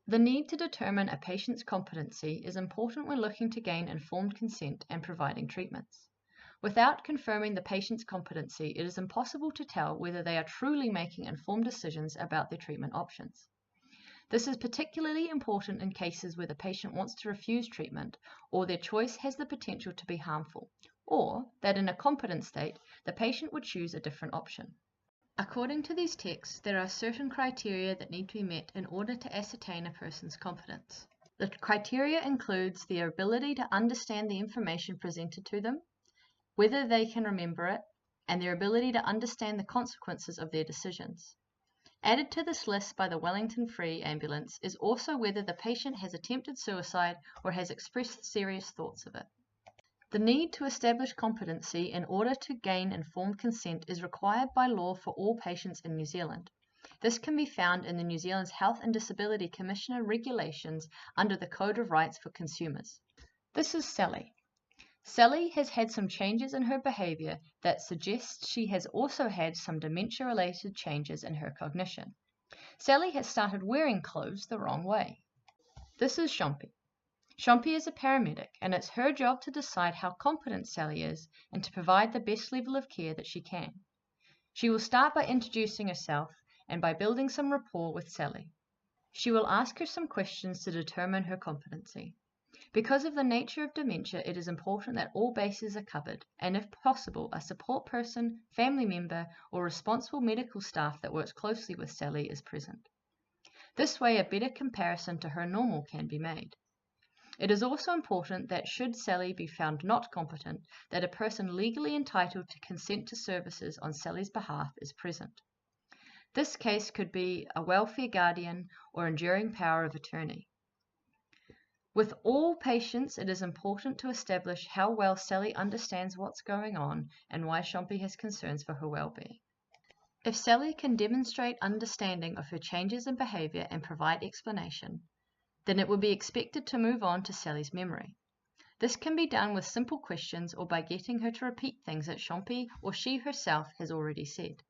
The need to determine a patient's competency is important when looking to gain informed consent and providing treatments. Without confirming the patient's competency, it is impossible to tell whether they are truly making informed decisions about their treatment options. This is particularly important in cases where the patient wants to refuse treatment or their choice has the potential to be harmful, or that in a competent state, the patient would choose a different option. According to these texts, there are certain criteria that need to be met in order to ascertain a person's competence. The criteria includes their ability to understand the information presented to them, whether they can remember it, and their ability to understand the consequences of their decisions. Added to this list by the Wellington Free Ambulance is also whether the patient has attempted suicide or has expressed serious thoughts of it. The need to establish competency in order to gain informed consent is required by law for all patients in New Zealand. This can be found in the New Zealand's Health and Disability Commissioner regulations under the Code of Rights for Consumers. This is Sally. Sally has had some changes in her behavior that suggests she has also had some dementia-related changes in her cognition. Sally has started wearing clothes the wrong way. This is Shompi. Shompi is a paramedic, and it's her job to decide how competent Sally is and to provide the best level of care that she can. She will start by introducing herself and by building some rapport with Sally. She will ask her some questions to determine her competency. Because of the nature of dementia, it is important that all bases are covered, and if possible, a support person, family member, or responsible medical staff that works closely with Sally is present. This way, a better comparison to her normal can be made. It is also important that should Sally be found not competent, that a person legally entitled to consent to services on Sally's behalf is present. This case could be a welfare guardian or enduring power of attorney. With all patients, it is important to establish how well Sally understands what's going on and why Shompi has concerns for her well-being. If Sally can demonstrate understanding of her changes in behavior and provide explanation, then it would be expected to move on to Sally's memory. This can be done with simple questions or by getting her to repeat things that Shompi or she herself has already said.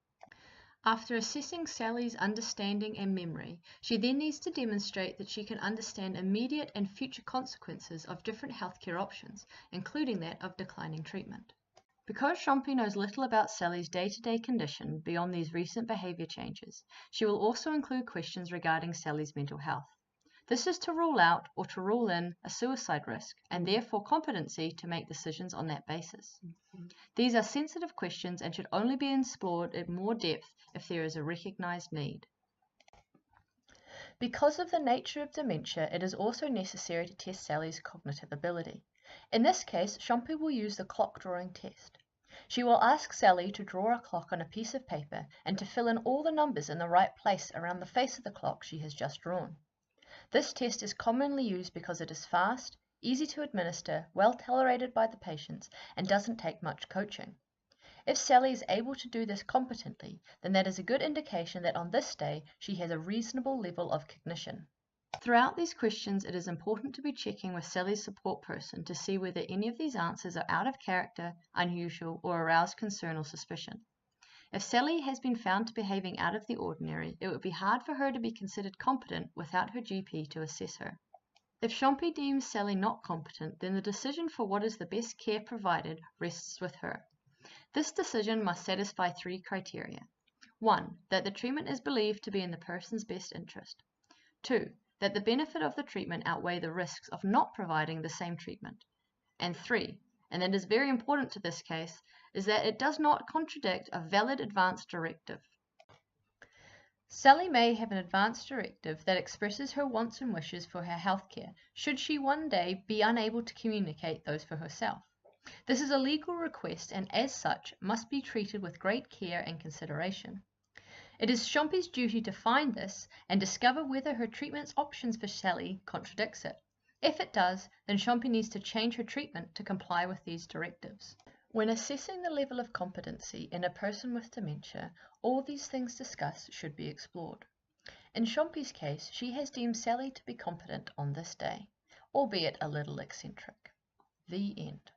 After assessing Sally's understanding and memory, she then needs to demonstrate that she can understand immediate and future consequences of different healthcare options, including that of declining treatment. Because Shompi knows little about Sally's day-to-day condition beyond these recent behavior changes, she will also include questions regarding Sally's mental health. This is to rule out or to rule in a suicide risk and therefore competency to make decisions on that basis. These are sensitive questions and should only be explored in more depth if there is a recognized need. Because of the nature of dementia, it is also necessary to test Sally's cognitive ability. In this case, Shompi will use the clock drawing test. She will ask Sally to draw a clock on a piece of paper and to fill in all the numbers in the right place around the face of the clock she has just drawn. This test is commonly used because it is fast, easy to administer, well tolerated by the patients, and doesn't take much coaching. If Sally is able to do this competently, then that is a good indication that on this day she has a reasonable level of cognition. Throughout these questions, it is important to be checking with Sally's support person to see whether any of these answers are out of character, unusual, or arouse concern or suspicion. If Sally has been found to be behaving out of the ordinary, it would be hard for her to be considered competent without her GP to assess her. If Shompi deems Sally not competent, then the decision for what is the best care provided rests with her. This decision must satisfy 3 criteria. 1. That the treatment is believed to be in the person's best interest. 2. That the benefit of the treatment outweigh the risks of not providing the same treatment. And 3, and it is very important to this case, is that it does not contradict a valid advance directive. Sally may have an advance directive that expresses her wants and wishes for her healthcare, should she one day be unable to communicate those for herself. This is a legal request and as such must be treated with great care and consideration. It is Shompi's duty to find this and discover whether her treatment's options for Sally contradicts it. If it does, then Shompi needs to change her treatment to comply with these directives. When assessing the level of competency in a person with dementia, all these things discussed should be explored. In Shompi's case, she has deemed Sally to be competent on this day, albeit a little eccentric. The end.